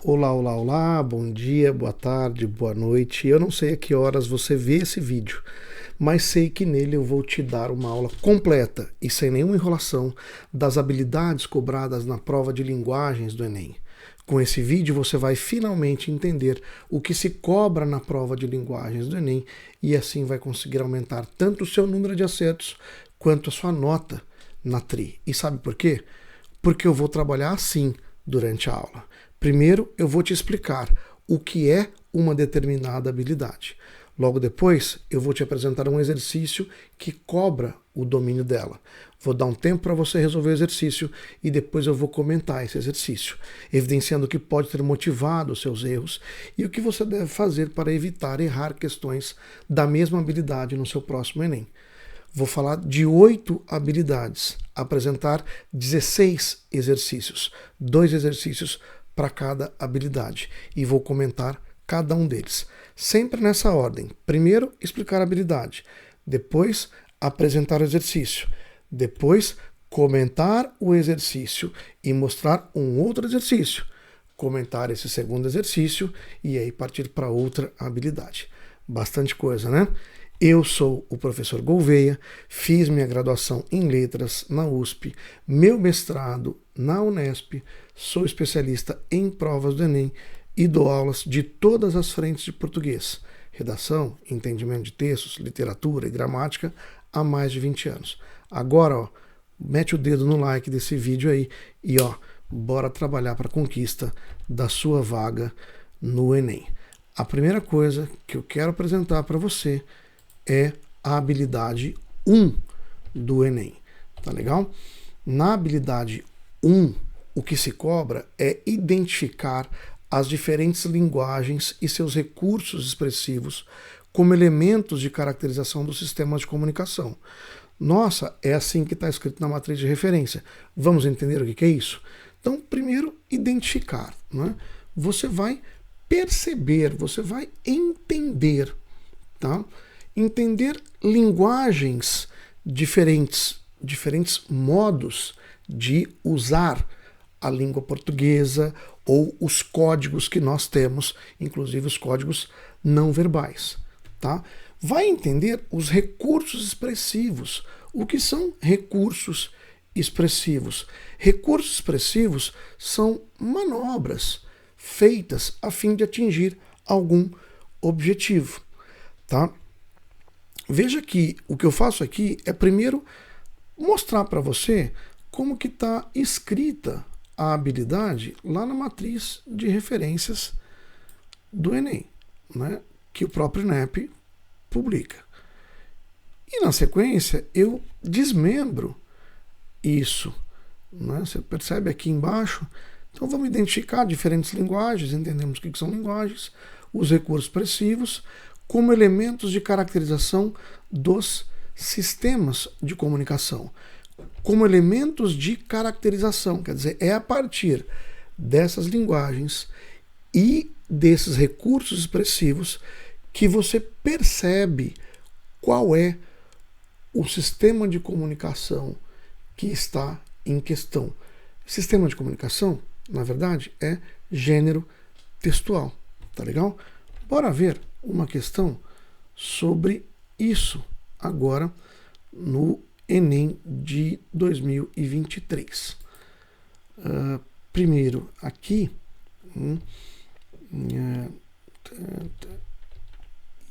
Olá, olá, olá, bom dia, boa tarde, boa noite. Eu não sei a que horas você vê esse vídeo, mas sei que nele eu vou te dar uma aula completa e sem nenhuma enrolação das habilidades cobradas na prova de linguagens do Enem. Com esse vídeo você vai finalmente entender o que se cobra na prova de linguagens do Enem e assim vai conseguir aumentar tanto o seu número de acertos quanto a sua nota na TRI. E sabe por quê? Porque eu vou trabalhar assim durante a aula. Primeiro, eu vou te explicar o que é uma determinada habilidade. Logo depois, eu vou te apresentar um exercício que cobra o domínio dela. Vou dar um tempo para você resolver o exercício e depois eu vou comentar esse exercício, evidenciando o que pode ter motivado os seus erros e o que você deve fazer para evitar errar questões da mesma habilidade no seu próximo Enem. Vou falar de 8 habilidades, apresentar 16 exercícios, 2 exercícios para cada habilidade e vou comentar cada um deles. Sempre nessa ordem. Primeiro, explicar a habilidade, depois, apresentar o exercício, depois, comentar o exercício e mostrar um outro exercício, comentar esse segundo exercício e aí partir para outra habilidade. Bastante coisa, né? Eu sou o professor Gouveia, fiz minha graduação em letras na USP, meu mestrado na Unesp, sou especialista em provas do Enem e dou aulas de todas as frentes de português, redação, entendimento de textos, literatura e gramática há mais de 20 anos. Agora, ó, mete o dedo no like desse vídeo aí e ó, bora trabalhar para a conquista da sua vaga no Enem. A primeira coisa que eu quero apresentar para você é a habilidade 1 do Enem, tá legal? Na habilidade 1, o que se cobra é identificar as diferentes linguagens e seus recursos expressivos como elementos de caracterização dos sistemas de comunicação. Nossa, é assim que está escrito na matriz de referência. Vamos entender o que é isso? Então, primeiro, identificar, né? Você vai perceber, você vai entender, tá? Entender linguagens diferentes, diferentes modos de usar a língua portuguesa ou os códigos que nós temos, inclusive os códigos não verbais, tá? Vai entender os recursos expressivos. O que são recursos expressivos? Recursos expressivos são manobras feitas a fim de atingir algum objetivo, tá? Veja que o que eu faço aqui é primeiro mostrar para você como que está escrita a habilidade lá na matriz de referências do Enem, né, que o próprio INEP publica. E na sequência eu desmembro isso, né, você percebe aqui embaixo. Então vamos identificar diferentes linguagens, entendemos o que são linguagens, os recursos expressivos, como elementos de caracterização dos sistemas de comunicação. Como elementos de caracterização, quer dizer, é a partir dessas linguagens e desses recursos expressivos que você percebe qual é o sistema de comunicação que está em questão. Sistema de comunicação, na verdade, é gênero textual, tá legal? Bora ver uma questão sobre isso agora no Enem de 2023. Primeiro aqui,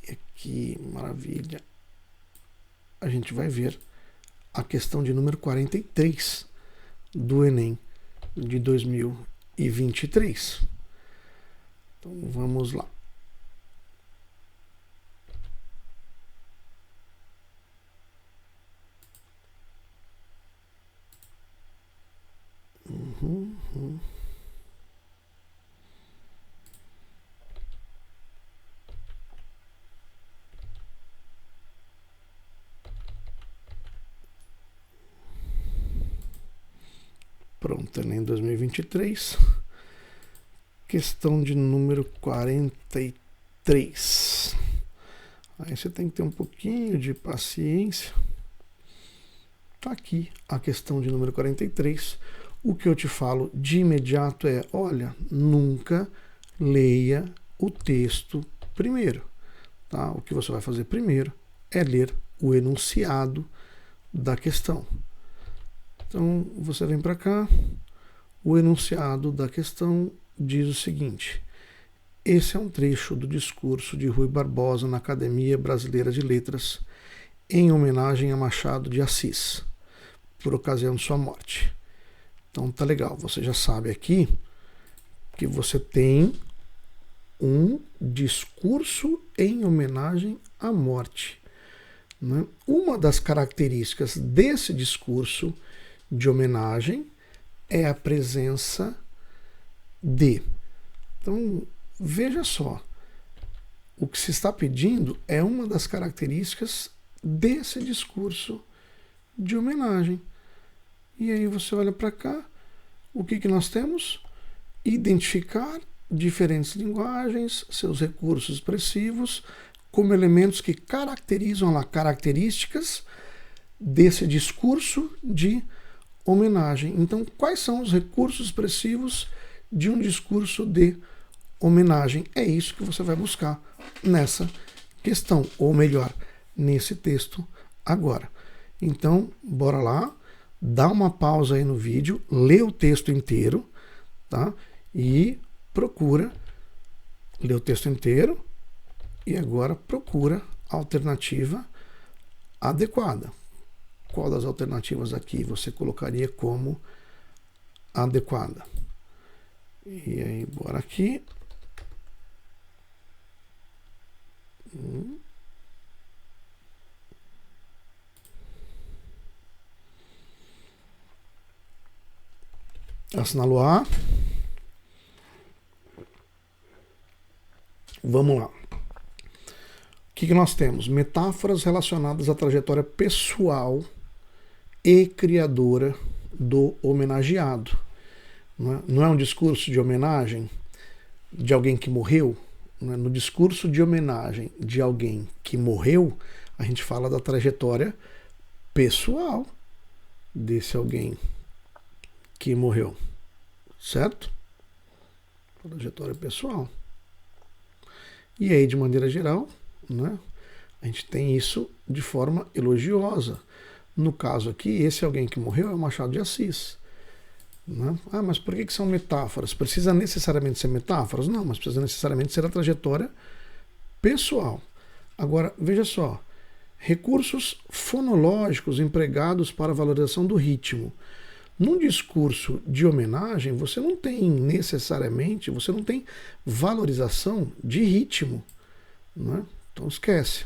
aqui, maravilha, a gente vai ver a questão de número 43 do Enem de 2023. Então vamos lá. Pronto, Enem 2023. Questão de número 43. Aí você tem que ter um pouquinho de paciência. Tá aqui a questão de número 43. o que eu te falo de imediato é, olha, nunca leia o texto primeiro. Tá? O que você vai fazer primeiro é ler o enunciado da questão. Então, você vem para cá, o enunciado da questão diz o seguinte: esse é um trecho do discurso de Rui Barbosa na Academia Brasileira de Letras, em homenagem a Machado de Assis, por ocasião de sua morte. Então tá legal, você já sabe aqui que você tem um discurso em homenagem à morte. Né? Uma das características desse discurso de homenagem é a presença de. Então, veja só, o que se está pedindo é uma das características desse discurso de homenagem. E aí você olha para cá, o que nós temos? Identificar diferentes linguagens, seus recursos expressivos, como elementos que caracterizam lá características desse discurso de homenagem. Então, quais são os recursos expressivos de um discurso de homenagem? É isso que você vai buscar nessa questão, ou melhor, nesse texto agora. Então, bora lá, dá uma pausa aí no vídeo, lê o texto inteiro, tá? E procura ler o texto inteiro e agora procura a alternativa adequada. Qual das alternativas aqui você colocaria como adequada? E aí, bora aqui. Assinalo A. Vamos lá. O que nós temos? Metáforas relacionadas à trajetória pessoal e criadora do homenageado. Não é um discurso de homenagem de alguém que morreu? No discurso de homenagem de alguém que morreu, a gente fala da trajetória pessoal desse alguém que morreu, certo? Trajetória pessoal. E aí, de maneira geral, né, a gente tem isso de forma elogiosa. No caso aqui, esse alguém que morreu é o Machado de Assis. Né? Ah, mas por que são metáforas? Precisa necessariamente ser metáforas? Não, mas precisa necessariamente ser a trajetória pessoal. Agora, veja só, recursos fonológicos empregados para a valorização do ritmo. Num discurso de homenagem, você não tem necessariamente, você não tem valorização de ritmo. Né? Então esquece.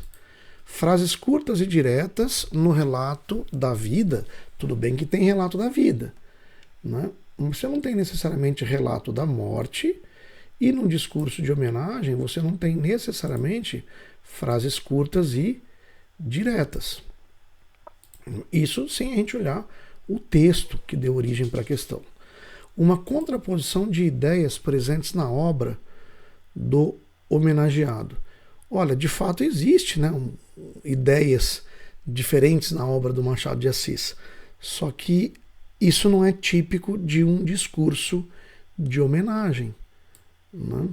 Frases curtas e diretas no relato da vida. Tudo bem que tem relato da vida. Né? Você não tem necessariamente relato da morte, e num discurso de homenagem você não tem necessariamente frases curtas e diretas. Isso sem a gente olhar o texto que deu origem para a questão. Uma contraposição de ideias presentes na obra do homenageado. Olha, de fato existe, né, ideias diferentes na obra do Machado de Assis, só que isso não é típico de um discurso de homenagem. Né?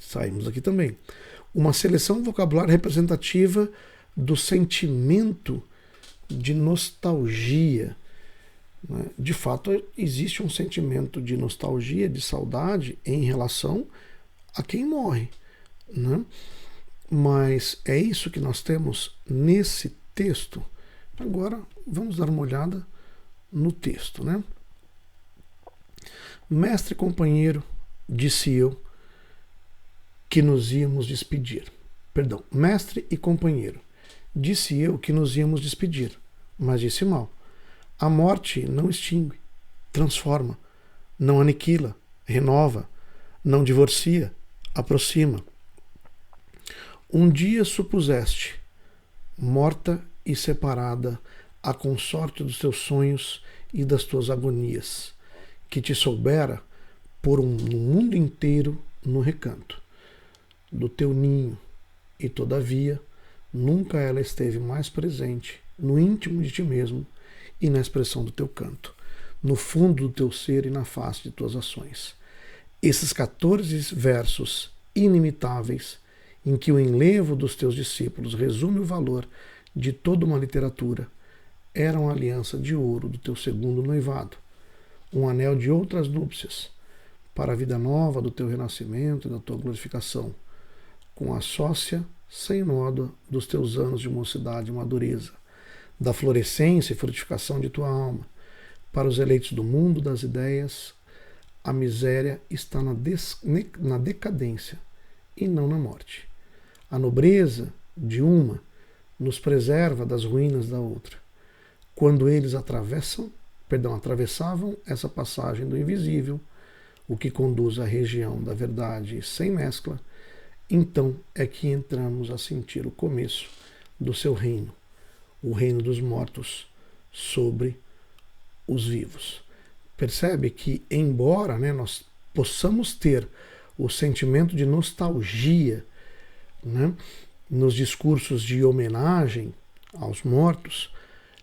Saímos aqui também. Uma seleção vocabular representativa do sentimento de nostalgia. Né? De fato, existe um sentimento de nostalgia, de saudade em relação a quem morre. Né? Mas é isso que nós temos nesse texto. Agora, vamos dar uma olhada no texto. Né? Mestre e companheiro, disse eu, que nos íamos despedir. Perdão, mestre e companheiro, disse eu que nos íamos despedir, mas disse mal. A morte não extingue, transforma, não aniquila, renova, não divorcia, aproxima. Um dia supuseste, morta e separada, a consorte dos teus sonhos e das tuas agonias, que te soubera por um mundo inteiro no recanto do teu ninho, e todavia nunca ela esteve mais presente no íntimo de ti mesmo e na expressão do teu canto. no fundo do teu ser e na face de tuas ações. Esses 14 versos inimitáveis, em que o enlevo dos teus discípulos resume o valor de toda uma literatura, eram a aliança de ouro do teu segundo noivado, um anel de outras núpcias, para a vida nova do teu renascimento e da tua glorificação, com a sócia sem nódoa dos teus anos de mocidade e madureza, da florescência e frutificação de tua alma. Para os eleitos do mundo das ideias, a miséria está na decadência e não na morte. A nobreza de uma nos preserva das ruínas da outra. Quando eles atravessavam essa passagem do invisível, o que conduz à região da verdade sem mescla, então é que entramos a sentir o começo do seu reino, o reino dos mortos sobre os vivos. Percebe que, embora nós possamos ter o sentimento de nostalgia nos discursos de homenagem aos mortos,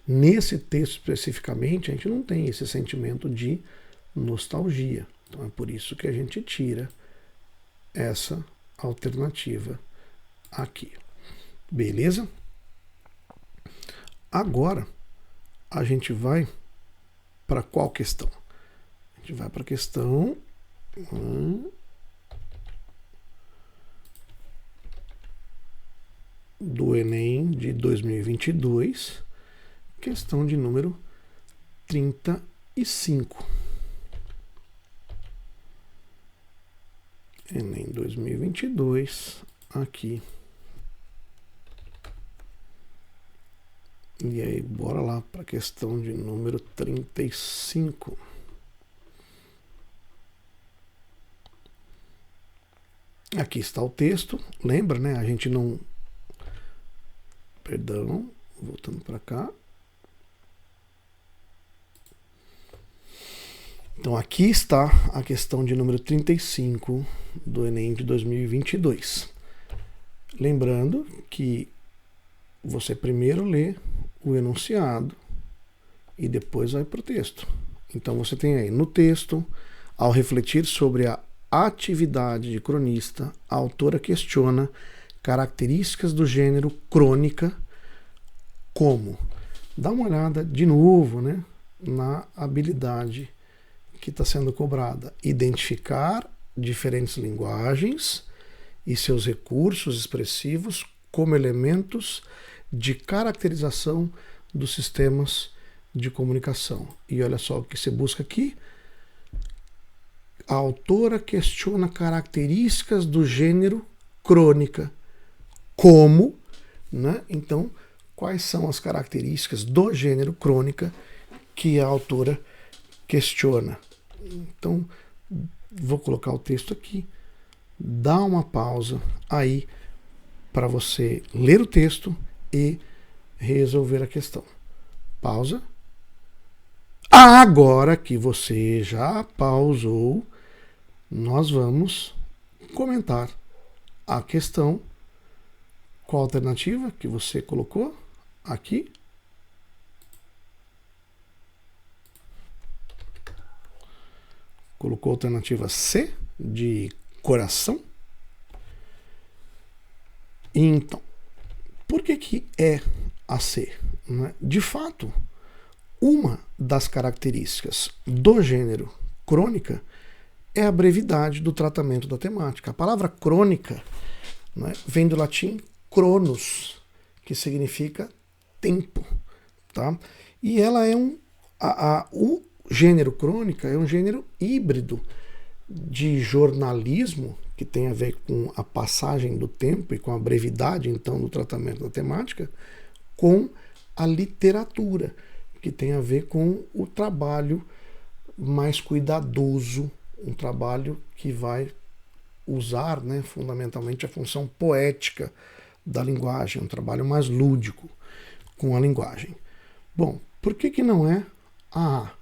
nesse texto especificamente a gente não tem esse sentimento de nostalgia. Então é por isso que a gente tira essa alternativa aqui. Beleza? Agora a gente vai para qual questão? A gente vai para a questão do Enem de 2022, questão de número 35. Enem 2022, aqui. E aí, bora lá para a questão de número 35. Aqui está o texto. Lembra, né? A gente não... Perdão, voltando para cá. Então, aqui está a questão de número 35 do Enem de 2022. Lembrando que você primeiro lê o enunciado e depois vai para o texto. Então, você tem aí no texto, ao refletir sobre a atividade de cronista, a autora questiona características do gênero crônica, como? Dá uma olhada de novo, na habilidade que está sendo cobrada. Identificar diferentes linguagens e seus recursos expressivos como elementos de caracterização dos sistemas de comunicação. E olha só o que se busca aqui. A autora questiona características do gênero crônica. Como? Então, quais são as características do gênero crônica que a autora questiona? Então, vou colocar o texto aqui, dá uma pausa aí para você ler o texto e resolver a questão. Pausa. Agora que você já pausou, nós vamos comentar a questão. Qual a alternativa que você colocou aqui? Colocou a alternativa C, de coração. Então, por que é a C? De fato, uma das características do gênero crônica é a brevidade do tratamento da temática. A palavra crônica vem do latim cronos, que significa tempo. Tá? E ela é o gênero crônica é um gênero híbrido de jornalismo, que tem a ver com a passagem do tempo e com a brevidade, então, do tratamento da temática, com a literatura, que tem a ver com o trabalho mais cuidadoso, um trabalho que vai usar, fundamentalmente, a função poética da linguagem, um trabalho mais lúdico com a linguagem. Bom, por que não é a A?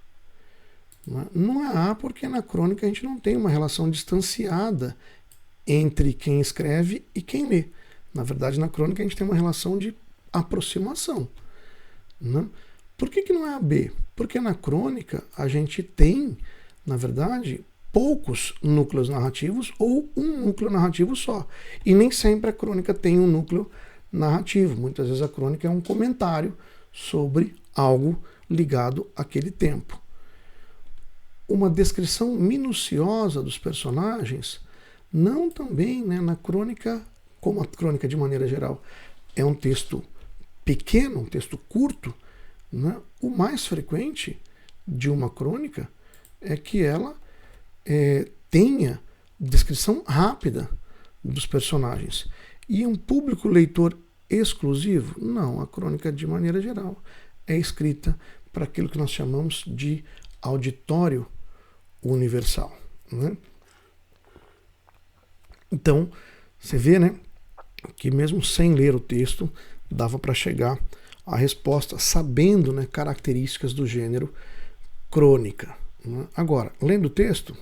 Não é A porque na crônica a gente não tem uma relação distanciada entre quem escreve e quem lê. Na verdade, na crônica a gente tem uma relação de aproximação. Por que não é a B? Porque na crônica a gente tem, na verdade, poucos núcleos narrativos ou um núcleo narrativo só. E nem sempre a crônica tem um núcleo narrativo. Muitas vezes a crônica é um comentário sobre algo ligado àquele tempo. Uma descrição minuciosa dos personagens, não também, né, na crônica, como a crônica de maneira geral é um texto pequeno, um texto curto, né, o mais frequente de uma crônica é que ela tenha descrição rápida dos personagens. E um público leitor exclusivo? Não, a crônica, de maneira geral, é escrita para aquilo que nós chamamos de auditório universal, né? Então, você vê, né, que mesmo sem ler o texto, dava para chegar à resposta, sabendo, né, características do gênero crônica, né? Agora, lendo o texto,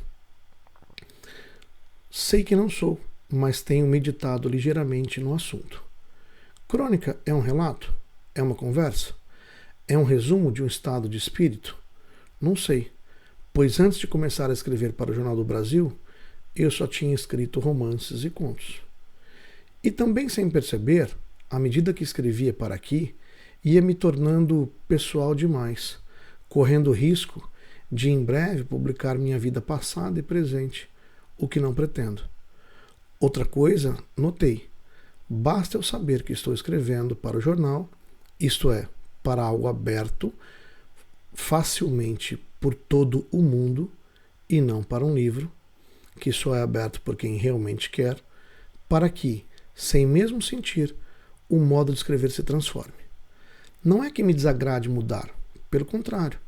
sei que não sou, mas tenho meditado ligeiramente no assunto. Crônica é um relato? É uma conversa? É um resumo de um estado de espírito? Não sei, pois antes de começar a escrever para o Jornal do Brasil, eu só tinha escrito romances e contos. E também sem perceber, à medida que escrevia para aqui, ia me tornando pessoal demais, correndo o risco de em breve publicar minha vida passada e presente, o que não pretendo. Outra coisa, notei. Basta eu saber que estou escrevendo para o jornal, isto é, para algo aberto facilmente por todo o mundo e não para um livro, que só é aberto por quem realmente quer, para que, sem mesmo sentir, o modo de escrever se transforme. Não é que me desagrade mudar, pelo contrário,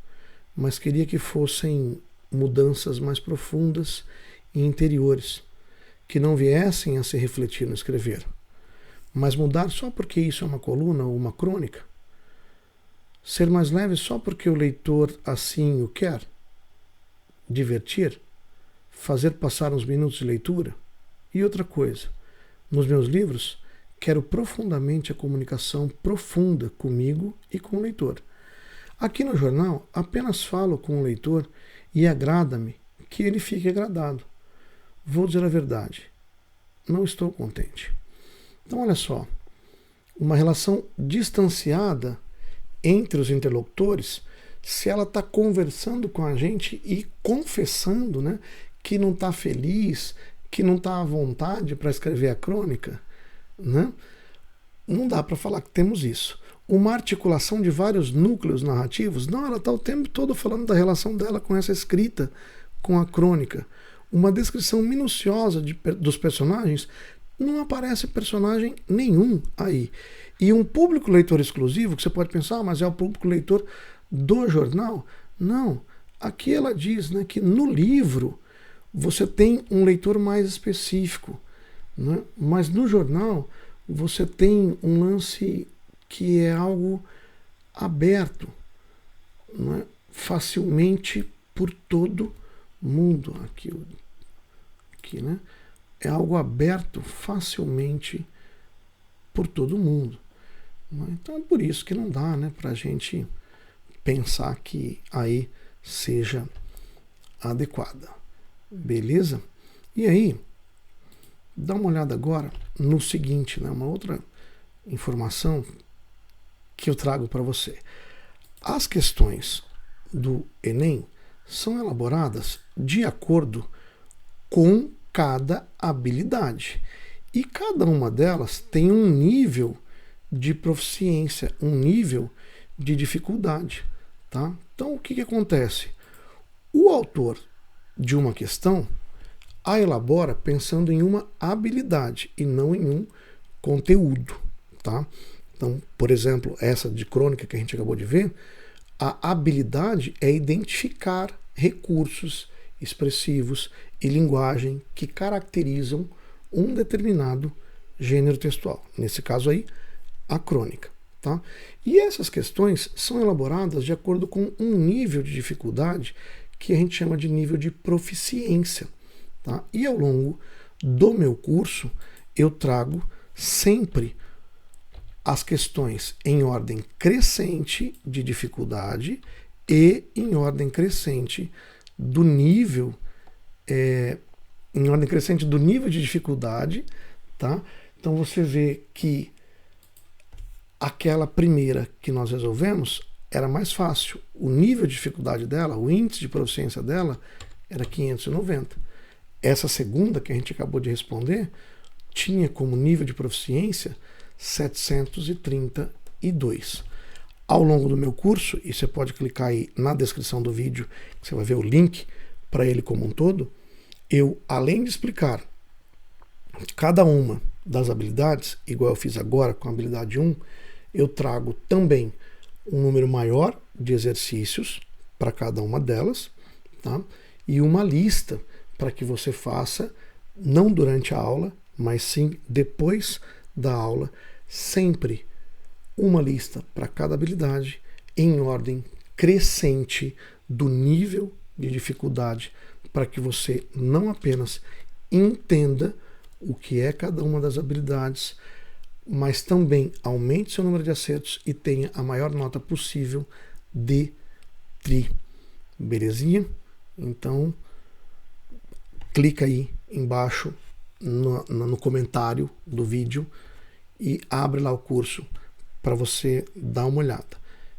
mas queria que fossem mudanças mais profundas e interiores, que não viessem a se refletir no escrever. Mas mudar só porque isso é uma coluna ou uma crônica? Ser mais leve só porque o leitor assim o quer? Divertir? Fazer passar uns minutos de leitura? E outra coisa, nos meus livros, quero profundamente a comunicação profunda comigo e com o leitor. Aqui no jornal, apenas falo com o leitor e agrada-me que ele fique agradado. Vou dizer a verdade, não estou contente. Então, olha só, uma relação distanciada entre os interlocutores, se ela está conversando com a gente e confessando, né, que não está feliz, que não está à vontade para escrever a crônica, né, não dá para falar que temos isso. Uma articulação de vários núcleos narrativos, não, ela está o tempo todo falando da relação dela com essa escrita, com a crônica. Uma descrição minuciosa dos personagens, não aparece personagem nenhum aí. E um público leitor exclusivo, que você pode pensar, mas é o público leitor do jornal? Não. Aqui ela diz, né, que no livro você tem um leitor mais específico, né? Mas no jornal você tem um lance que é algo aberto, né, facilmente por todo mundo. Aqui, né? É algo aberto facilmente por todo mundo. Então é por isso que não dá, né, para a gente pensar que aí seja adequada. Beleza? E aí, dá uma olhada agora no seguinte, né, uma outra informação que eu trago para você. As questões do Enem são elaboradas de acordo com cada habilidade. E cada uma delas tem um nível de proficiência, um nível de dificuldade. Tá? Então, o que acontece? O autor de uma questão a elabora pensando em uma habilidade e não em um conteúdo. Tá? Então, por exemplo, essa de crônica que a gente acabou de ver, a habilidade é identificar recursos expressivos e linguagem que caracterizam um determinado gênero textual. Nesse caso aí, a crônica. Tá? E essas questões são elaboradas de acordo com um nível de dificuldade que a gente chama de nível de proficiência. Tá? E ao longo do meu curso, eu trago sempre as questões em ordem crescente de dificuldade e em ordem crescente do nível, de dificuldade, tá? Então você vê que aquela primeira que nós resolvemos era mais fácil. O nível de dificuldade dela, o índice de proficiência dela era 590. Essa segunda que a gente acabou de responder tinha como nível de proficiência 732. Ao longo do meu curso, e você pode clicar aí na descrição do vídeo, você vai ver o link para ele como um todo, eu, além de explicar cada uma das habilidades, igual eu fiz agora com a habilidade 1, eu trago também um número maior de exercícios para cada uma delas, tá? E uma lista para que você faça, não durante a aula, mas sim depois da aula, sempre uma lista para cada habilidade em ordem crescente do nível de dificuldade, para que você não apenas entenda o que é cada uma das habilidades, mas também aumente seu número de acertos e tenha a maior nota possível de tri. Belezinha? Então, clica aí embaixo no comentário do vídeo e abre lá o curso para você dar uma olhada.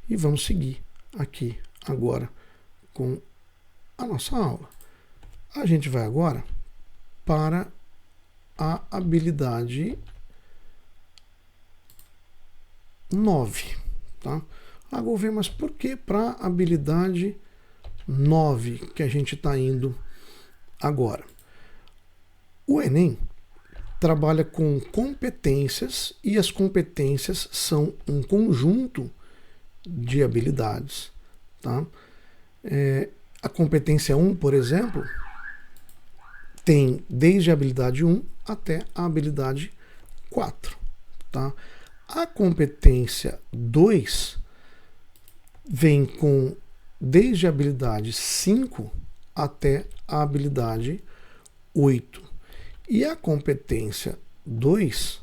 E vamos seguir aqui agora com a nossa aula. A gente vai agora para a habilidade 9, tá? Agora vou ver, mas por que para a habilidade 9 que a gente está indo agora? O Enem trabalha com competências e as competências são um conjunto de habilidades, tá? A competência 1, por exemplo, tem desde a habilidade 1 até a habilidade 4, tá? A competência 2 vem com desde a habilidade 5 até a habilidade 8. E a competência 2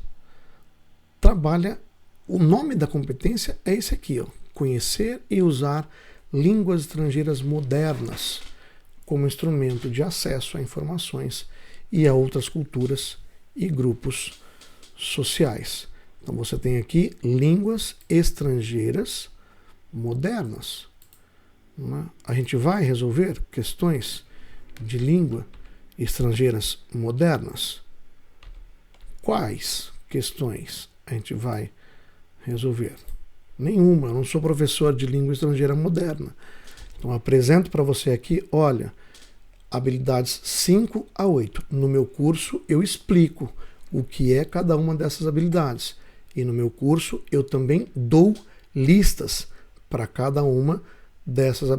trabalha, o nome da competência é esse aqui, ó, conhecer e usar línguas estrangeiras modernas como instrumento de acesso a informações e a outras culturas e grupos sociais. Então você tem aqui línguas estrangeiras modernas, né? A gente vai resolver questões de língua estrangeiras modernas. Quais questões a gente vai resolver? Nenhuma, eu não sou professor de língua estrangeira moderna. Então apresento para você aqui, olha, habilidades 5 a 8. No meu curso eu explico o que é cada uma dessas habilidades. E no meu curso eu também dou listas para cada uma dessas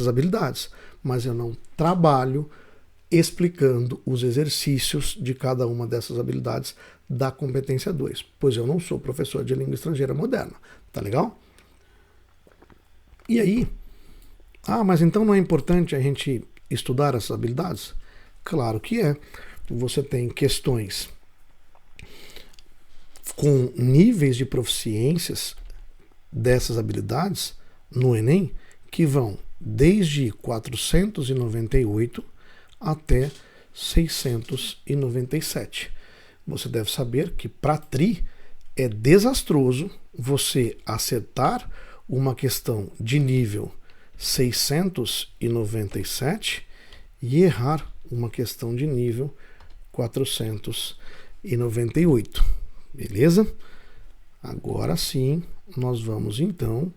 habilidades. Mas eu não trabalho explicando os exercícios de cada uma dessas habilidades da competência 2, pois eu não sou professor de língua estrangeira moderna. Tá legal? E aí, mas então não é importante a gente estudar essas habilidades? Claro que é. Você tem questões com níveis de proficiências dessas habilidades no Enem que vão desde 498 até 697. Você deve saber que para tri é desastroso você acertar uma questão de nível 697 e errar uma questão de nível 498. Beleza? Agora sim, nós vamos então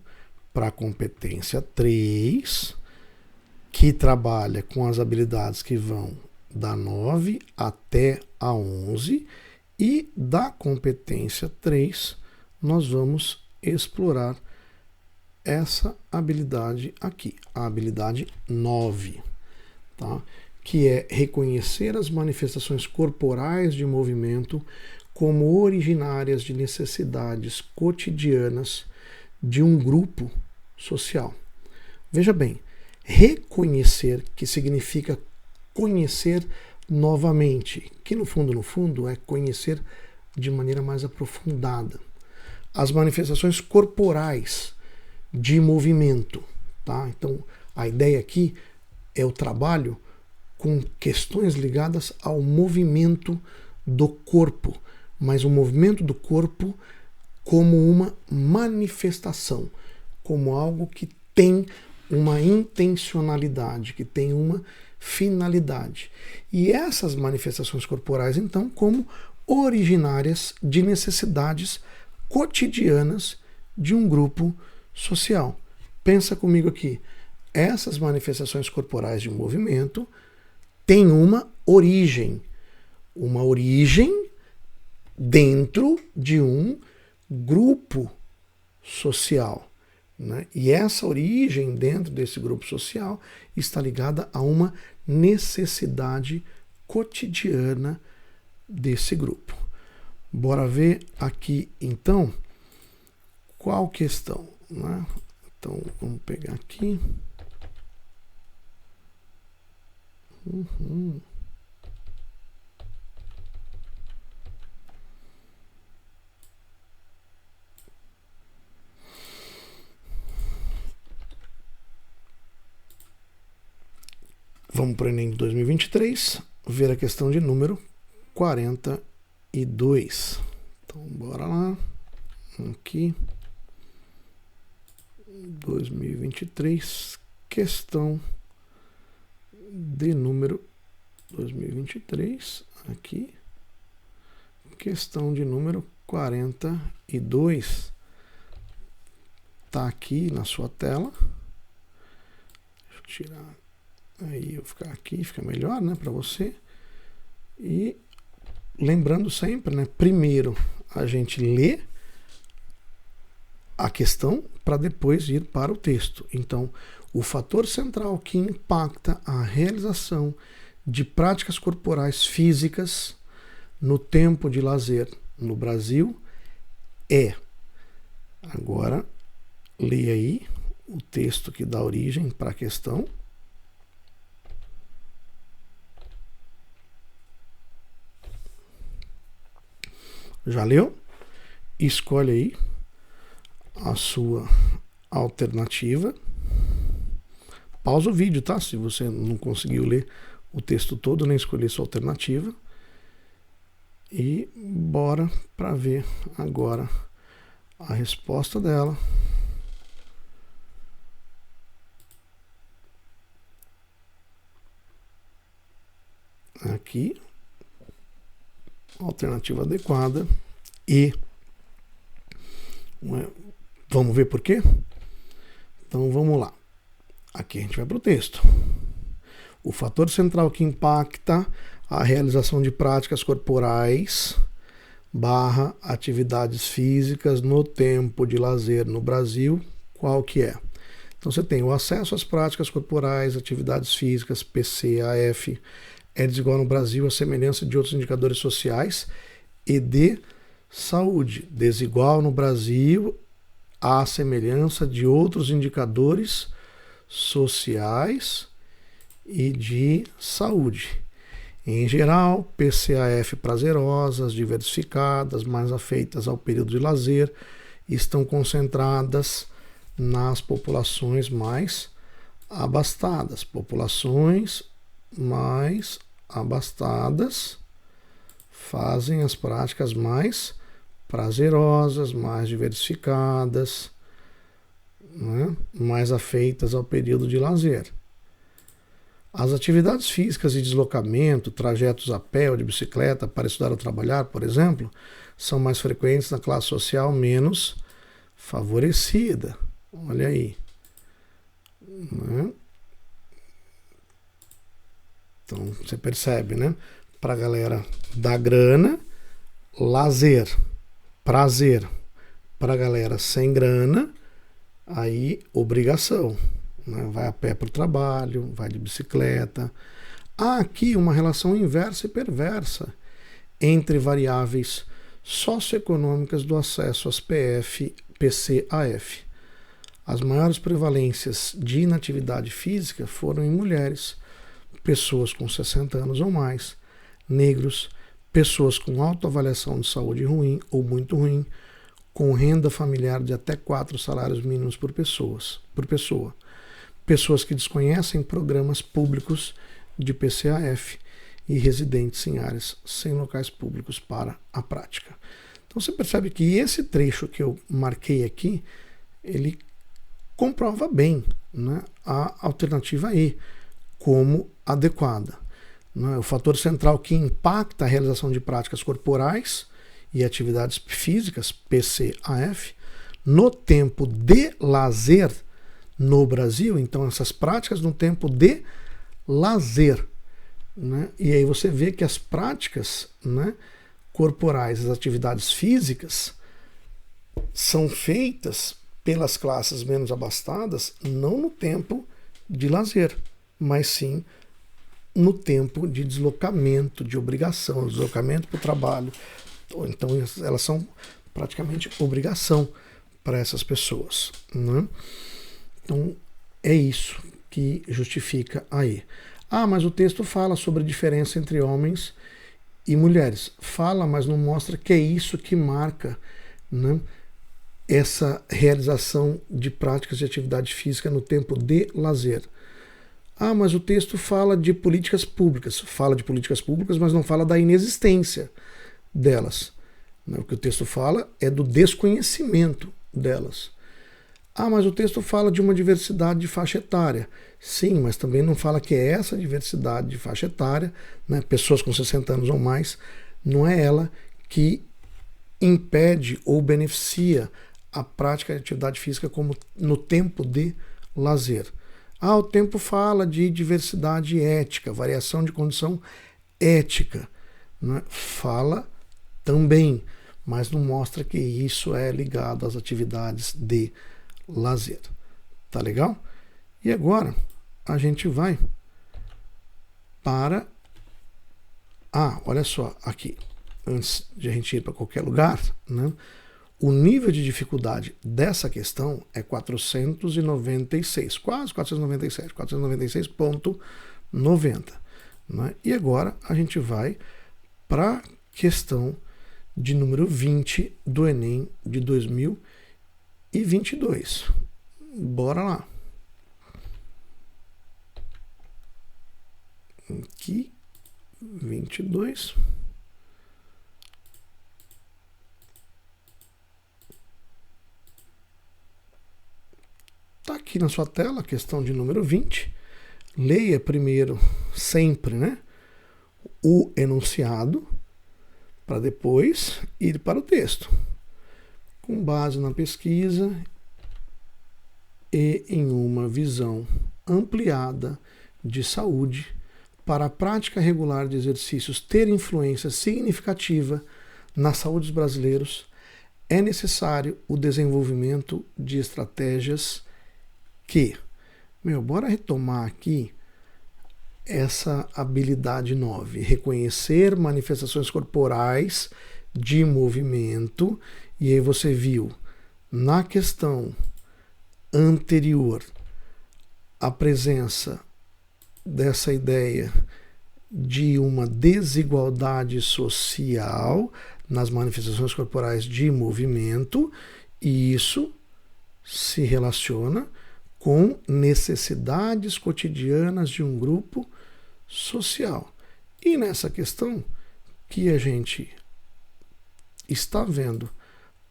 para a competência 3, que trabalha com as habilidades que vão da 9 até a 11, e da competência 3 nós vamos explorar essa habilidade aqui, a habilidade 9, tá? Que é reconhecer as manifestações corporais de movimento como originárias de necessidades cotidianas de um grupo social. Veja bem, reconhecer, que significa conhecer novamente, que no fundo é conhecer de maneira mais aprofundada. as manifestações corporais de movimento, tá? Então, a ideia aqui é o trabalho com questões ligadas ao movimento do corpo, mas o movimento do corpo como uma manifestação, como algo que tem uma intencionalidade, que tem uma finalidade. E essas manifestações corporais, então, como originárias de necessidades cotidianas de um grupo social. Pensa comigo aqui. Essas manifestações corporais de movimento têm uma origem dentro de um grupo social, né? E essa origem dentro desse grupo social está ligada a uma necessidade cotidiana desse grupo. Bora ver aqui então qual questão, né? Então vamos pegar aqui. Vamos para o Enem de 2023, ver a questão de número 42. Então, bora lá. Aqui. 2023, questão de número 2023, aqui. Questão de número 42. Tá aqui na sua tela. Deixa eu tirar. Aí eu ficar aqui, fica melhor, né, para você. E lembrando sempre, né, primeiro a gente lê a questão para depois ir para o texto. Então, o fator central que impacta a realização de práticas corporais físicas no tempo de lazer no Brasil é. Agora, leia aí o texto que dá origem para a questão. Já leu? Escolhe aí a sua alternativa. Pausa o vídeo, tá? Se você não conseguiu ler o texto todo, nem escolher sua alternativa. E bora para ver agora a resposta dela. Aqui. Alternativa adequada. E vamos ver por quê? Então vamos lá. Aqui a gente vai para o texto. O fator central que impacta a realização de práticas corporais / atividades físicas no tempo de lazer no Brasil, qual que é? Então você tem o acesso às práticas corporais, atividades físicas, PCAF, é desigual no Brasil à semelhança de outros indicadores sociais e de saúde. Desigual no Brasil à semelhança de outros indicadores sociais e de saúde. Em geral, PCAF prazerosas, diversificadas, mais afeitas ao período de lazer, estão concentradas nas populações mais abastadas. Populações mais abastadas fazem as práticas mais prazerosas, mais diversificadas, né? Mais afeitas ao período de lazer. As atividades físicas de deslocamento, trajetos a pé ou de bicicleta para estudar ou trabalhar, por exemplo, são mais frequentes na classe social menos favorecida. Olha aí. Né? Então, você percebe, né? Para a galera da grana, lazer, prazer. Para a galera sem grana, aí obrigação. Né? Vai a pé para o trabalho, vai de bicicleta. Há aqui uma relação inversa e perversa entre variáveis socioeconômicas do acesso às PCAF. As maiores prevalências de inatividade física foram em mulheres, pessoas com 60 anos ou mais, negros, pessoas com autoavaliação de saúde ruim ou muito ruim, com renda familiar de até 4 salários mínimos por pessoa. Pessoas que desconhecem programas públicos de PCAF e residentes em áreas sem locais públicos para a prática. Então você percebe que esse trecho que eu marquei aqui, ele comprova bem, né, a alternativa E como adequada. Né? O fator central que impacta a realização de práticas corporais e atividades físicas, PCAF, no tempo de lazer no Brasil, então essas práticas no tempo de lazer. Né? E aí você vê que as práticas, né, corporais, as atividades físicas, são feitas pelas classes menos abastadas não no tempo de lazer, mas sim no tempo de deslocamento, de obrigação, deslocamento para o trabalho. Então elas são praticamente obrigação para essas pessoas. Né? Então é isso que justifica aí. Ah, mas o texto fala sobre a diferença entre homens e mulheres. Fala, mas não mostra que é isso que marca, né, essa realização de práticas de atividade física no tempo de lazer. Ah, mas o texto fala de políticas públicas. Fala de políticas públicas, mas não fala da inexistência delas. O que o texto fala é do desconhecimento delas. Ah, mas o texto fala de uma diversidade de faixa etária. Sim, mas também não fala que é essa diversidade de faixa etária, né, pessoas com 60 anos ou mais, não é ela que impede ou beneficia a prática de atividade física como no tempo de lazer. Ah, o tempo fala de diversidade ética, variação de condição ética. Né? Fala também, mas não mostra que isso é ligado às atividades de lazer. Tá legal? E agora a gente vai para... Ah, olha só aqui. Antes de a gente ir para qualquer lugar, né? O nível de dificuldade dessa questão é 496, quase 497, 496,90. Né? E agora a gente vai para a questão de número 20 do Enem de 2022. Bora lá. Aqui, 22. Está aqui na sua tela a questão de número 20. Leia primeiro, sempre, né, o enunciado, para depois ir para o texto. Com base na pesquisa e em uma visão ampliada de saúde, para a prática regular de exercícios ter influência significativa na saúde dos brasileiros, é necessário o desenvolvimento de estratégias que... bora retomar aqui essa habilidade 9. Reconhecer manifestações corporais de movimento. E aí você viu na questão anterior a presença dessa ideia de uma desigualdade social nas manifestações corporais de movimento, e isso se relaciona com necessidades cotidianas de um grupo social. E nessa questão que a gente está vendo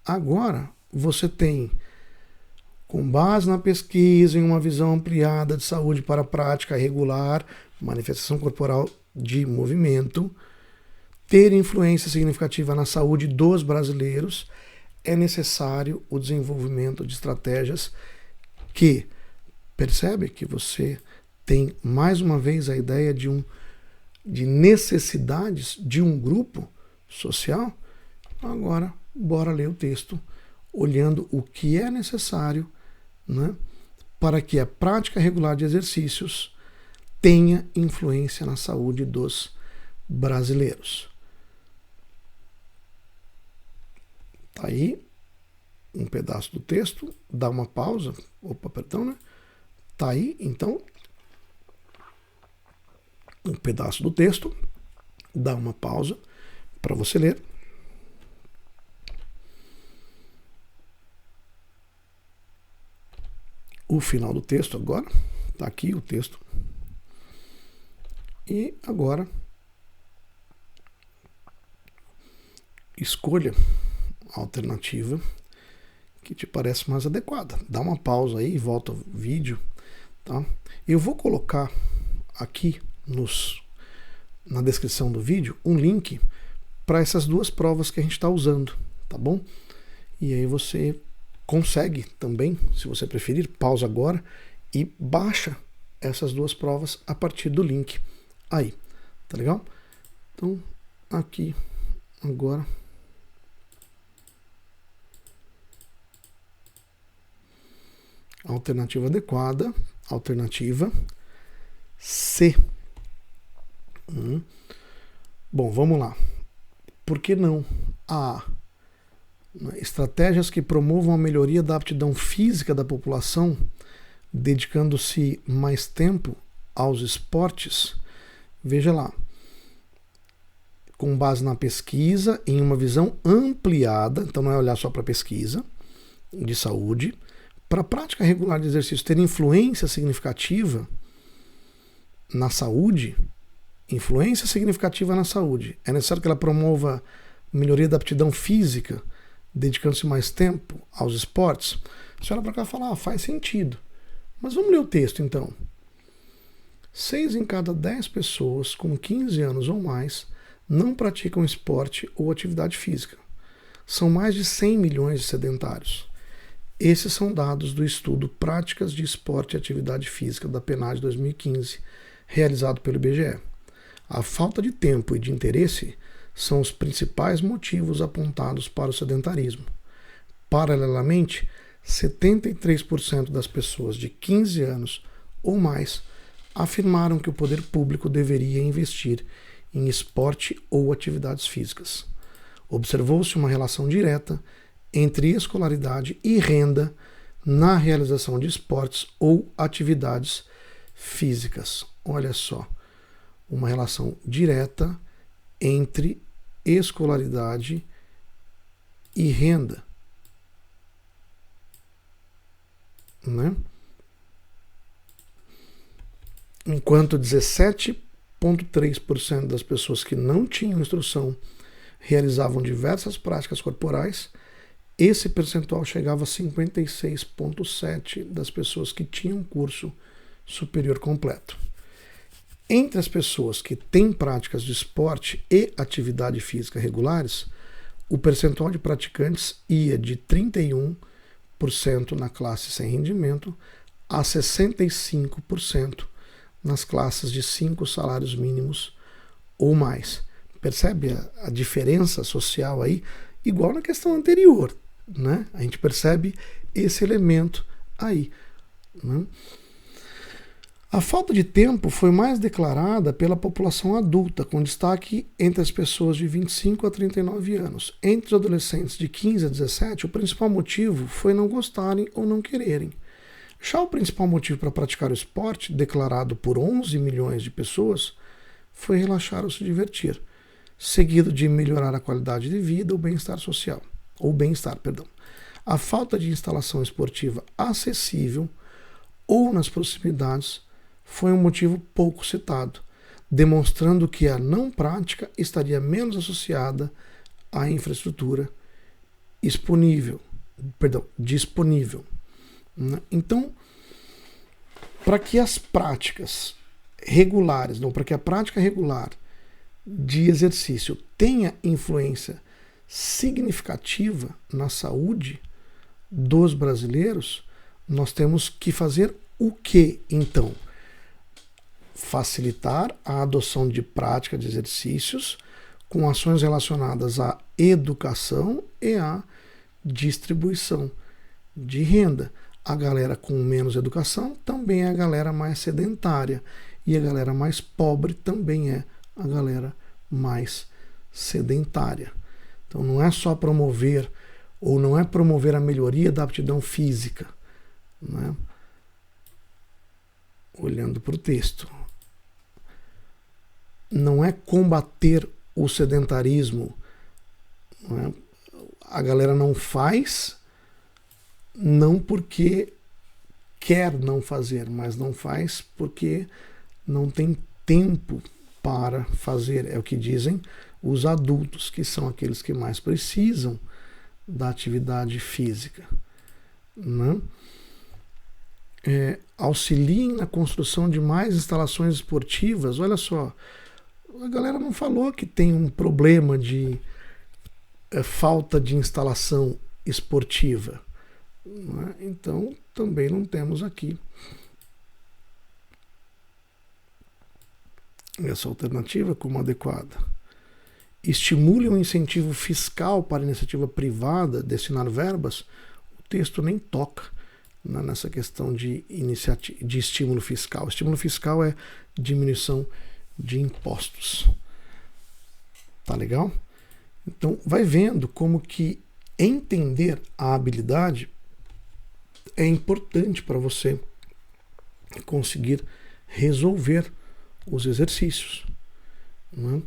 agora, você tem, com base na pesquisa em uma visão ampliada de saúde para a prática regular, manifestação corporal de movimento, ter influência significativa na saúde dos brasileiros, é necessário o desenvolvimento de estratégias que... Percebe que você tem mais uma vez a ideia de necessidades de um grupo social? Agora, bora ler o texto, olhando o que é necessário, né, para que a prática regular de exercícios tenha influência na saúde dos brasileiros. Tá aí um pedaço do texto, dá uma pausa. Opa, perdão, né? Tá aí, então, um pedaço do texto, dá uma pausa para você ler. o final do texto agora. Está aqui o texto. E agora escolha a alternativa que te parece mais adequada. Dá uma pausa aí, volta ao vídeo. Tá? Eu vou colocar aqui na descrição do vídeo um link para essas duas provas que a gente está usando, tá bom? E aí você consegue também, se você preferir, pausa agora e baixa essas duas provas a partir do link aí, tá legal? Então, aqui agora alternativa adequada, alternativa C. Bom, vamos lá. Por que não A? Estratégias que promovam a melhoria da aptidão física da população, dedicando-se mais tempo aos esportes. Veja lá. Com base na pesquisa, em uma visão ampliada, então não é olhar só para a pesquisa de saúde, para a prática regular de exercício ter influência significativa na saúde, é necessário que ela promova melhoria da aptidão física, dedicando-se mais tempo aos esportes. Você olha para cá e fala, faz sentido. Mas vamos ler o texto então. 6 em cada 10 pessoas com 15 anos ou mais não praticam esporte ou atividade física. São mais de 100 milhões de sedentários. Esses são dados do estudo Práticas de Esporte e Atividade Física da PNAD 2015, realizado pelo IBGE. A falta de tempo e de interesse são os principais motivos apontados para o sedentarismo. Paralelamente, 73% das pessoas de 15 anos ou mais afirmaram que o poder público deveria investir em esporte ou atividades físicas. Observou-se uma relação direta entre escolaridade e renda na realização de esportes ou atividades físicas. Olha só, uma relação direta entre escolaridade e renda, né? Enquanto 17,3% das pessoas que não tinham instrução realizavam diversas práticas corporais, esse percentual chegava a 56,7% das pessoas que tinham curso superior completo. Entre as pessoas que têm práticas de esporte e atividade física regulares, o percentual de praticantes ia de 31% na classe sem rendimento a 65% nas classes de 5 salários mínimos ou mais. Percebe a diferença social aí? Igual na questão anterior, né? A gente percebe esse elemento aí, né? A falta de tempo foi mais declarada pela população adulta, com destaque entre as pessoas de 25 a 39 anos. Entre os adolescentes de 15 a 17, o principal motivo foi não gostarem ou não quererem. Já o principal motivo para praticar o esporte, declarado por 11 milhões de pessoas, foi relaxar ou se divertir, seguido de melhorar a qualidade de vida ou bem-estar social, A falta de instalação esportiva acessível ou nas proximidades foi um motivo pouco citado, demonstrando que a não prática estaria menos associada à infraestrutura disponível. Então, para que as práticas regulares, para que a prática regular de exercício tenha influência significativa na saúde dos brasileiros, nós temos que fazer o que então? Facilitar a adoção de prática de exercícios com ações relacionadas à educação e à distribuição de renda. A galera com menos educação também é a galera mais sedentária e a galera mais pobre também é a galera mais sedentária. Então não é só promover ou não é promover a melhoria da aptidão física, né? Olhando para o texto. Não é combater o sedentarismo. Não é? A galera não faz, não porque quer não fazer, mas não faz porque não tem tempo para fazer. É o que dizem os adultos, que são aqueles que mais precisam da atividade física. Né? Auxiliem na construção de mais instalações esportivas. Olha só, a galera não falou que tem um problema de falta de instalação esportiva. Né? Então, também não temos aqui essa alternativa como adequada. Estimule um incentivo fiscal para a iniciativa privada destinar verbas. O texto nem toca nessa questão de estímulo fiscal. O estímulo fiscal é diminuição de impostos. Tá legal? Então, vai vendo como que entender a habilidade é importante para você conseguir resolver os exercícios. Né?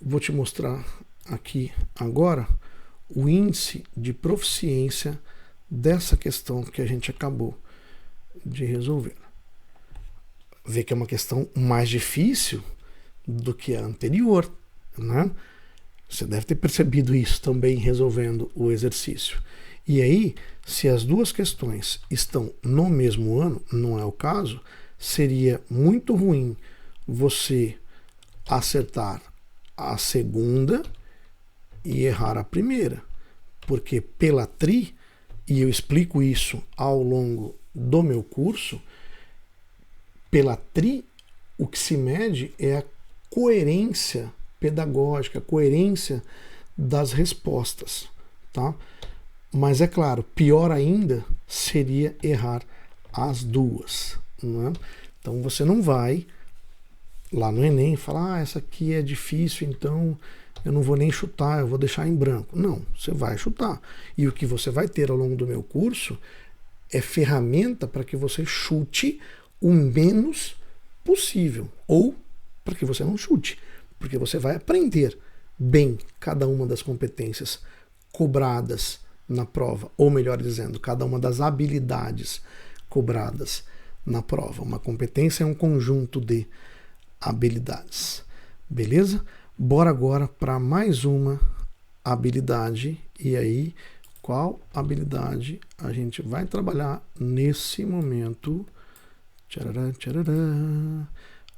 Vou te mostrar aqui agora o índice de proficiência dessa questão que a gente acabou de resolver. Vê que é uma questão mais difícil do que a anterior, né? Você deve ter percebido isso também resolvendo o exercício. E aí, se as duas questões estão no mesmo ano, não é o caso, seria muito ruim você acertar a segunda e errar a primeira, porque pela tri, e eu explico isso ao longo do meu curso, pela tri, o que se mede é a coerência pedagógica, a coerência das respostas, tá? Mas é claro, pior ainda seria errar as duas, né? Então você não vai lá no Enem falar, essa aqui é difícil, então eu não vou nem chutar, eu vou deixar em branco. Não, você vai chutar. E o que você vai ter ao longo do meu curso é ferramenta para que você chute o menos possível, ou para que você não chute, porque você vai aprender bem cada uma das competências cobradas na prova, ou melhor dizendo, cada uma das habilidades cobradas na prova. Uma competência é um conjunto de habilidades. Beleza? Bora agora para mais uma habilidade. E aí, qual habilidade a gente vai trabalhar nesse momento? Tcharará, tcharará.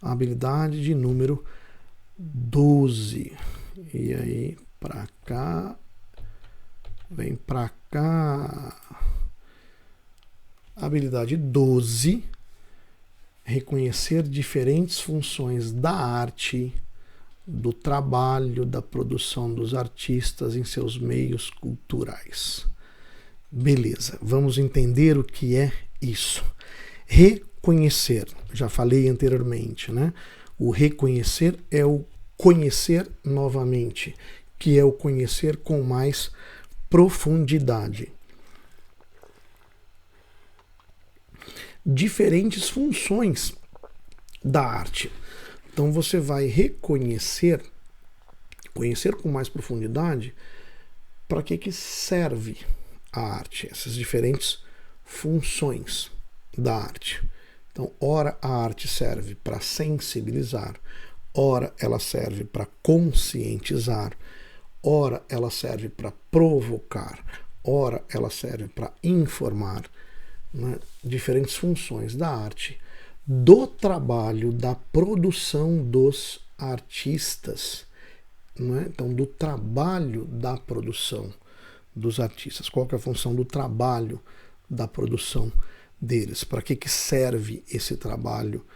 A habilidade de número 12. E aí, para cá, vem para cá. Habilidade 12. Reconhecer diferentes funções da arte, do trabalho, da produção dos artistas em seus meios culturais. Beleza, vamos entender o que é isso. Reconhecer, já falei anteriormente, né? O reconhecer é o conhecer novamente, que é o conhecer com mais profundidade. Diferentes funções da arte. Então você vai conhecer com mais profundidade para que serve a arte, essas diferentes funções da arte. Então, ora a arte serve para sensibilizar, ora ela serve para conscientizar, ora ela serve para provocar, ora ela serve para informar, né? Diferentes funções da arte, do trabalho, da produção dos artistas, né? Então, do trabalho da produção dos artistas. Qual que é a função do trabalho da produção deles? Para que serve esse trabalho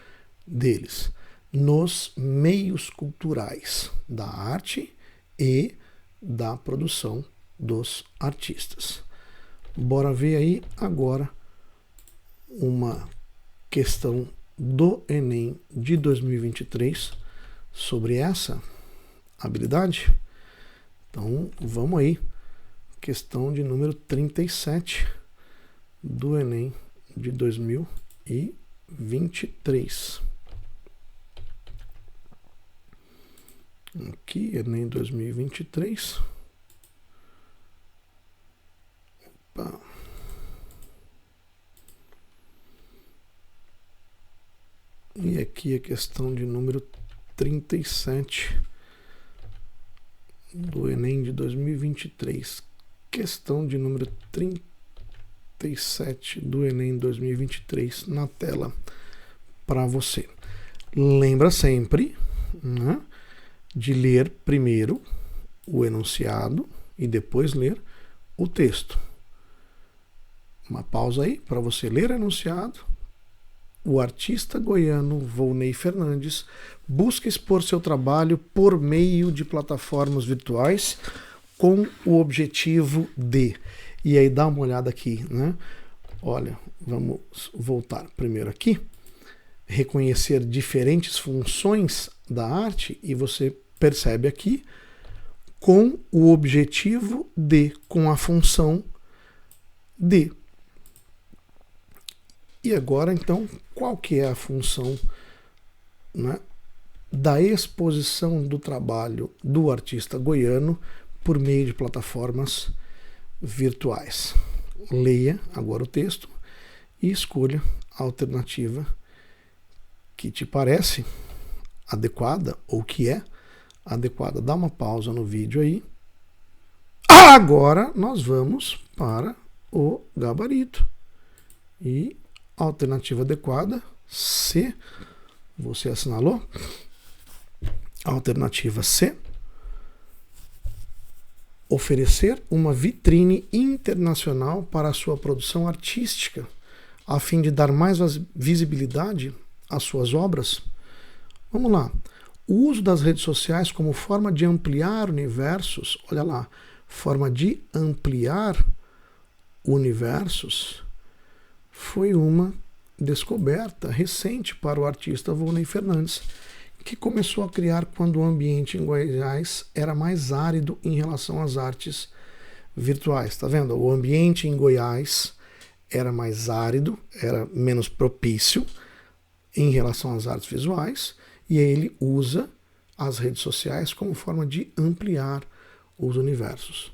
deles? Nos meios culturais da arte e da produção dos artistas. Bora ver aí agora uma questão do Enem de 2023 sobre essa habilidade. Então, vamos aí. Questão de número 37 do Enem de 2023. Aqui, Enem 2023. Opa. aqui a questão de número 37 do Enem de 2023. Questão de número 37 do Enem 2023 na tela para você. Lembra sempre, né, de ler primeiro o enunciado e depois ler o texto. Uma pausa aí para você ler o enunciado. O artista goiano Volney Fernandes busca expor seu trabalho por meio de plataformas virtuais com o objetivo de... E aí dá uma olhada aqui, né? Olha, vamos voltar primeiro aqui. Reconhecer diferentes funções da arte e você percebe aqui com o objetivo de, com a função de. E agora, então, qual que é a função, né, da exposição do trabalho do artista goiano por meio de plataformas virtuais? Leia agora o texto e escolha a alternativa que te parece adequada ou que é adequada. Dá uma pausa no vídeo aí. Agora nós vamos para o gabarito. E a alternativa adequada, C, você assinalou? Alternativa C, oferecer uma vitrine internacional para a sua produção artística, a fim de dar mais visibilidade às suas obras. Vamos lá. O uso das redes sociais como forma de ampliar universos, olha lá, forma de ampliar universos, foi uma descoberta recente para o artista Volney Fernandes, que começou a criar quando o ambiente em Goiás era mais árido em relação às artes virtuais. Tá vendo? O ambiente em Goiás era mais árido, era menos propício em relação às artes visuais, e ele usa as redes sociais como forma de ampliar os universos.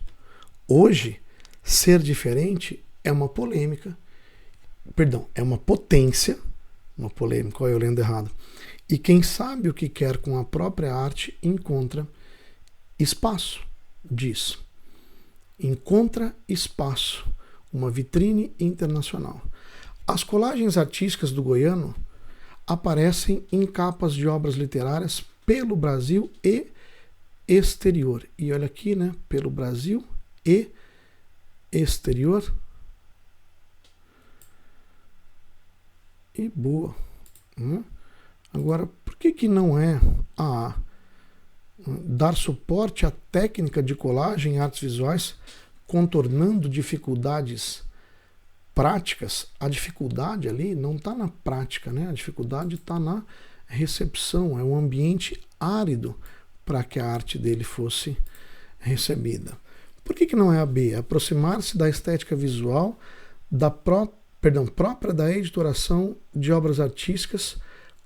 Hoje, ser diferente é uma polêmica, é uma potência, uma polêmica, olha eu lendo errado. E quem sabe o que quer com a própria arte encontra espaço, diz. Encontra espaço, uma vitrine internacional. As colagens artísticas do goiano aparecem em capas de obras literárias pelo Brasil e exterior. E olha aqui, né? Pelo Brasil e exterior. E boa. Agora, por que não é a dar suporte à técnica de colagem em artes visuais, contornando dificuldades práticas? A dificuldade ali não está na prática, né? A dificuldade está na recepção. É um ambiente árido para que a arte dele fosse recebida. Por que não é a B? Aproximar-se da estética visual própria da editoração de obras artísticas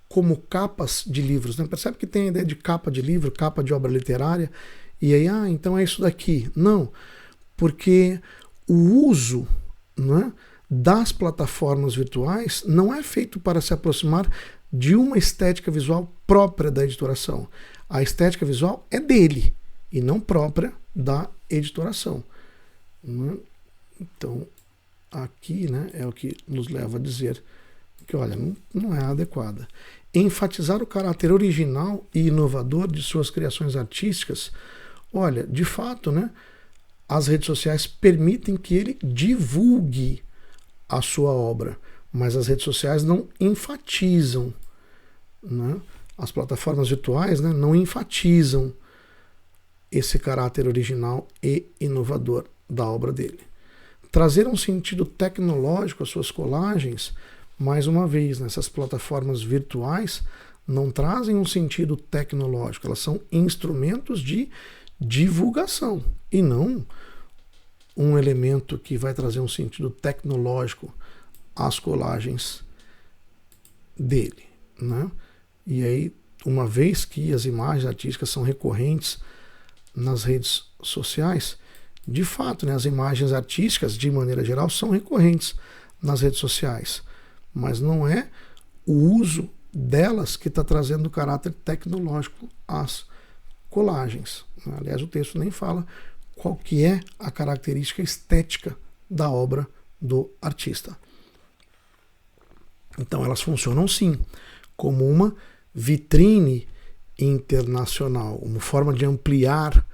como capas de livros, né? Percebe que tem a ideia de capa de livro, capa de obra literária, e aí, então é isso daqui. Não, porque o uso, né, das plataformas virtuais não é feito para se aproximar de uma estética visual própria da editoração. A estética visual é dele e não própria da editoração, né? Então, aqui, né, é o que nos leva a dizer que, olha, não é adequada. Enfatizar o caráter original e inovador de suas criações artísticas. Olha, de fato, né, as redes sociais permitem que ele divulgue a sua obra, mas as redes sociais não enfatizam, né? As plataformas virtuais, né, não enfatizam esse caráter original e inovador da obra dele. Trazer um sentido tecnológico às suas colagens, mais uma vez, nessas plataformas virtuais não trazem um sentido tecnológico, elas são instrumentos de divulgação e não um elemento que vai trazer um sentido tecnológico às colagens dele, né? E aí, uma vez que as imagens artísticas são recorrentes nas redes sociais, de fato, né, as imagens artísticas, de maneira geral, são recorrentes nas redes sociais, mas não é o uso delas que está trazendo o caráter tecnológico às colagens. Aliás, o texto nem fala qual que é a característica estética da obra do artista. Então elas funcionam sim como uma vitrine internacional, uma forma de ampliar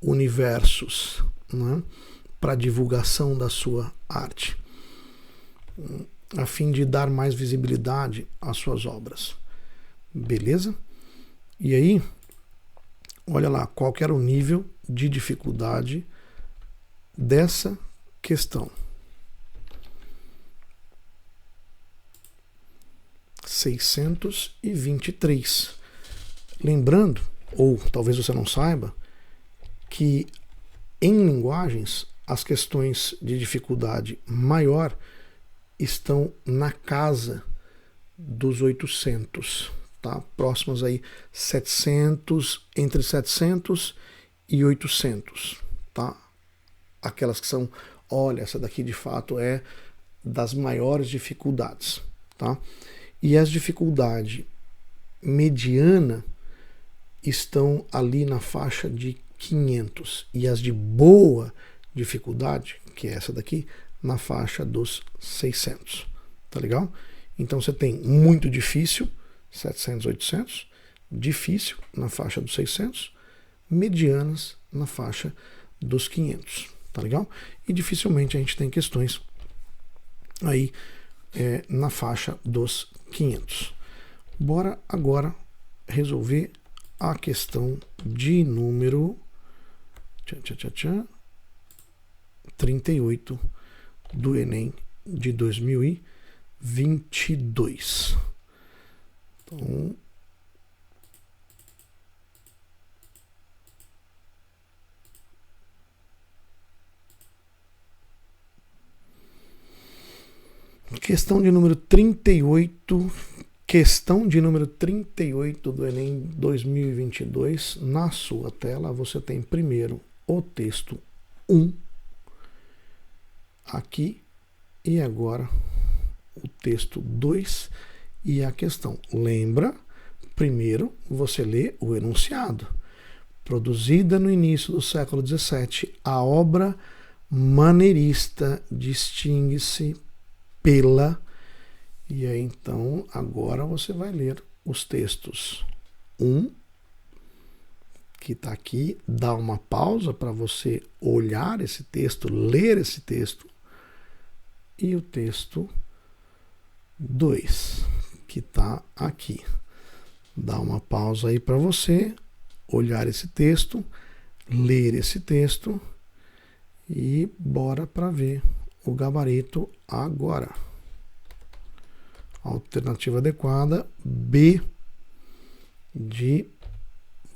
universos, né, para a divulgação da sua arte, a fim de dar mais visibilidade às suas obras. Beleza? E aí, olha lá, qual que era o nível de dificuldade dessa questão. 623. Lembrando, ou talvez você não saiba, que em linguagens as questões de dificuldade maior estão na casa dos 800, tá? Próximas aí 700, entre 700 e 800, tá? Aquelas que são, olha, essa daqui de fato é das maiores dificuldades, tá? E as dificuldade mediana estão ali na faixa de 500 e as de boa dificuldade, que é essa daqui, na faixa dos 600, tá legal? Então você tem muito difícil, 700, 800, difícil na faixa dos 600, medianas na faixa dos 500, tá legal? E dificilmente a gente tem questões aí na faixa dos 500. Bora agora resolver a questão de número 38 do Enem de 2022. Então, questão de número 38, questão de número 38 do Enem 2022. Na sua tela você tem primeiro o texto 1 aqui e agora o texto 2 e a questão. Lembra, primeiro você lê o enunciado. Produzida no início do século XVII, a obra maneirista distingue-se pela... E aí então agora você vai ler os textos 1, que está aqui, dá uma pausa para você olhar esse texto, ler esse texto, e o texto 2, que está aqui. Dá uma pausa aí para você olhar esse texto, ler esse texto e bora para ver o gabarito agora. Alternativa adequada, B de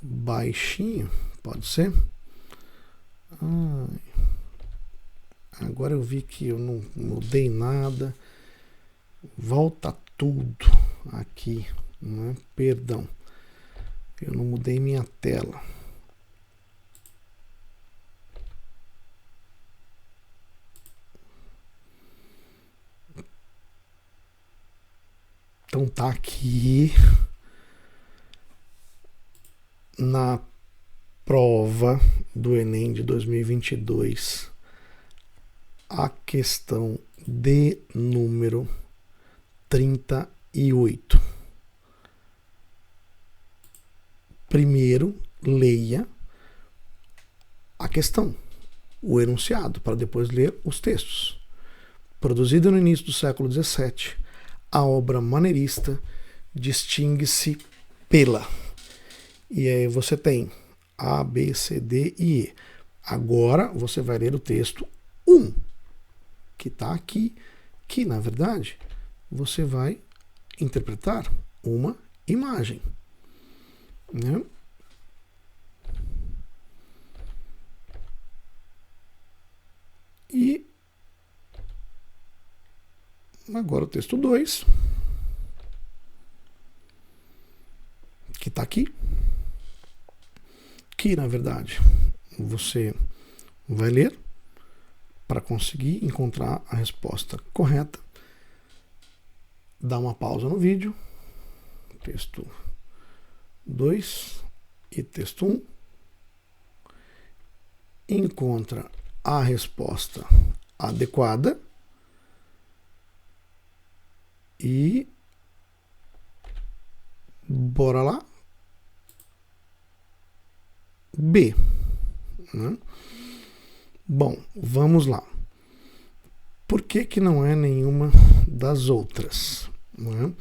baixinho, pode ser? Agora eu vi que eu não mudei nada. Volta tudo aqui, né? Perdão, eu não mudei minha tela. Então tá aqui na prova do Enem de 2022 a questão de número 38. Primeiro, leia a questão, o enunciado, para depois ler os textos. Produzida no início do século XVII, a obra maneirista distingue-se pela... E aí você tem A, B, C, D e E. Agora você vai ler o texto 1, que está aqui, que na verdade você vai interpretar uma imagem, né? E agora o texto 2, que está aqui, que na verdade você vai ler para conseguir encontrar a resposta correta. Dá uma pausa no vídeo texto 2 e texto 1, encontra a resposta adequada e bora lá. B, né? Bom, vamos lá. Por que que não é nenhuma das outras, né?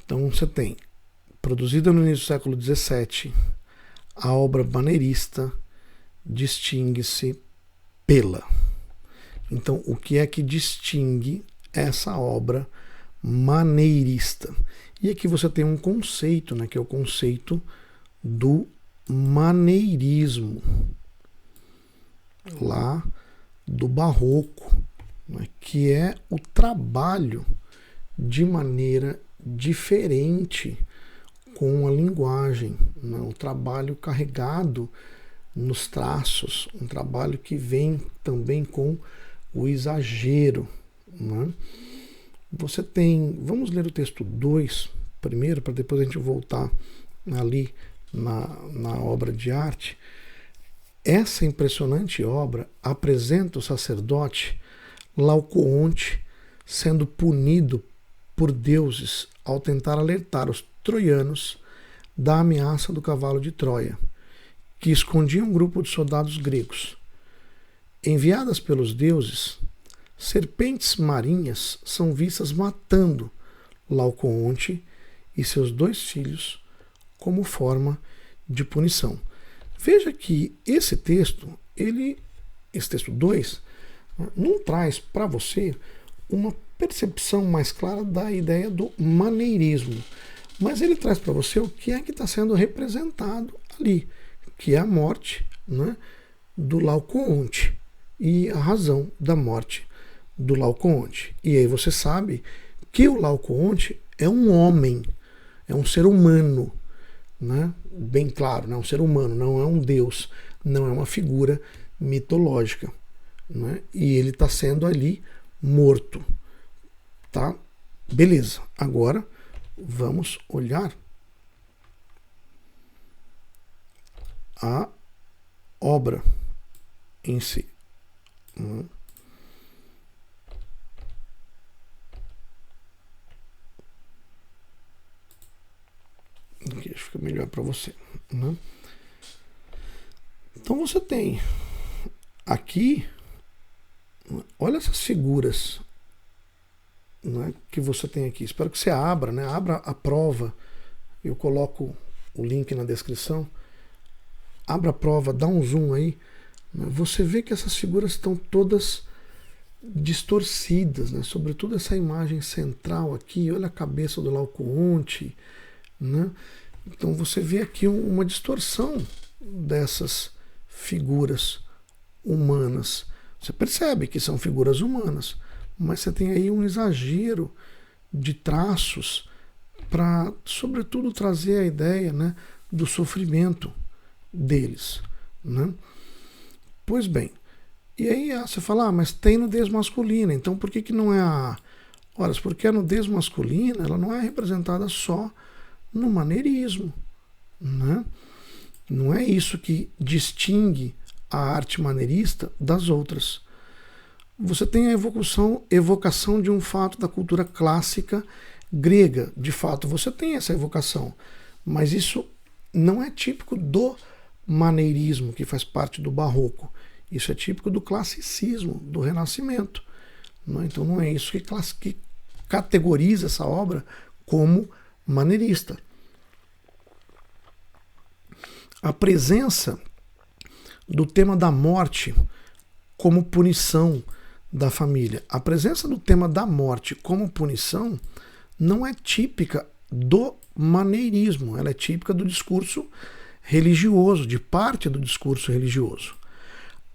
Então você tem, produzida no início do século XVII, a obra maneirista distingue-se pela. Então, o que é que distingue essa obra maneirista? E aqui você tem um conceito, né, que é o conceito do maneirismo, lá do barroco, né, que é o trabalho de maneira diferente com a linguagem, né, um trabalho carregado nos traços, um trabalho que vem também com o exagero, né? Você tem, vamos ler o texto 2 primeiro, para depois a gente voltar ali na obra de arte. Essa impressionante obra apresenta o sacerdote Laocoonte sendo punido por deuses ao tentar alertar os troianos da ameaça do cavalo de Troia, que escondia um grupo de soldados gregos. Enviadas pelos deuses, serpentes marinhas são vistas matando Laocoonte e seus 2 filhos como forma de punição. Veja que esse texto 2, não traz para você uma percepção mais clara da ideia do maneirismo, mas ele traz para você o que é que está sendo representado ali, que é a morte, né, do Laocoonte e a razão da morte do Laocoonte. E aí você sabe que o Laocoonte é um homem, é um ser humano, né? Bem claro, né? Um ser humano, não é um deus, não é uma figura mitológica, né? E ele está sendo ali morto, tá? Beleza, agora vamos olhar a obra em si. Aqui fica melhor para você, né? Então você tem aqui, olha essas figuras, né, que você tem aqui. Espero que você abra, né? Abra a prova. Eu coloco o link na descrição. Abra a prova, dá um zoom aí. Você vê que essas figuras estão todas distorcidas, né? Sobretudo essa imagem central aqui. Olha a cabeça do Laocoonte, né? Então você vê aqui uma distorção dessas figuras humanas. Você percebe que são figuras humanas, mas você tem aí um exagero de traços para, sobretudo, trazer a ideia, né, do sofrimento deles, né? Pois bem, e aí você fala, mas tem nudez masculina, então por que não é a... Ora, porque a nudez masculina ela não é representada só no maneirismo, né? Não é isso que distingue a arte maneirista das outras. Você tem a evocação de um fato da cultura clássica grega. De fato, você tem essa evocação, mas isso não é típico do maneirismo, que faz parte do barroco. Isso é típico do classicismo, do Renascimento, né? Então não é isso que categoriza essa obra como maneirista. A presença do tema da morte como punição da família. A presença do tema da morte como punição não é típica do maneirismo, ela é típica do discurso religioso, de parte do discurso religioso.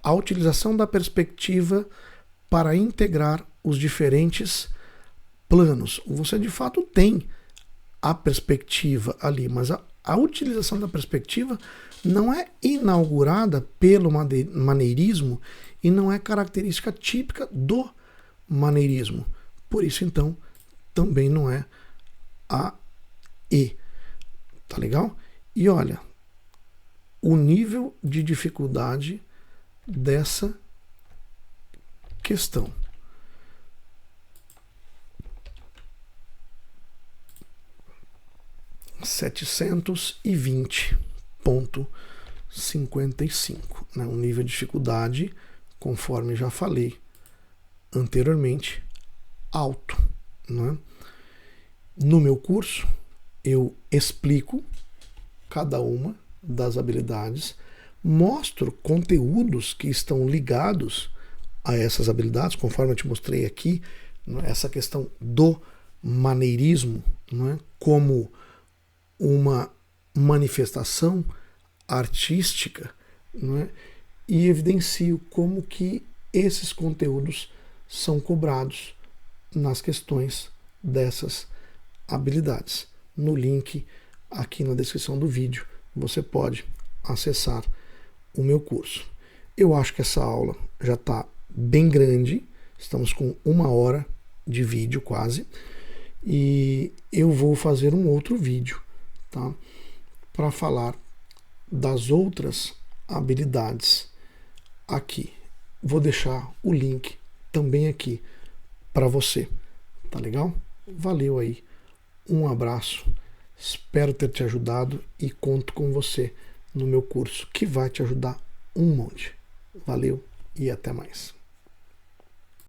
A utilização da perspectiva para integrar os diferentes planos. Você de fato tem a perspectiva ali, mas a utilização da perspectiva não é inaugurada pelo maneirismo e não é característica típica do maneirismo. Por isso, então, também não é a E. Tá legal? E olha, o nível de dificuldade dessa questão. (720,55), né? Um nível de dificuldade, conforme já falei anteriormente, alto, né? No meu curso, eu explico cada uma das habilidades, mostro conteúdos que estão ligados a essas habilidades, conforme eu te mostrei aqui, né? Essa questão do maneirismo, né? Como uma manifestação artística, né? E evidencio como que esses conteúdos são cobrados nas questões dessas habilidades. No link aqui na descrição do vídeo você pode acessar o meu curso. Eu acho que essa aula já está bem grande, estamos com 1 hora de vídeo quase, e eu vou fazer um outro vídeo, tá? Para falar das outras habilidades aqui. Vou deixar o link também aqui para você, tá legal? Valeu aí, um abraço, espero ter te ajudado e conto com você no meu curso, que vai te ajudar um monte. Valeu e até mais.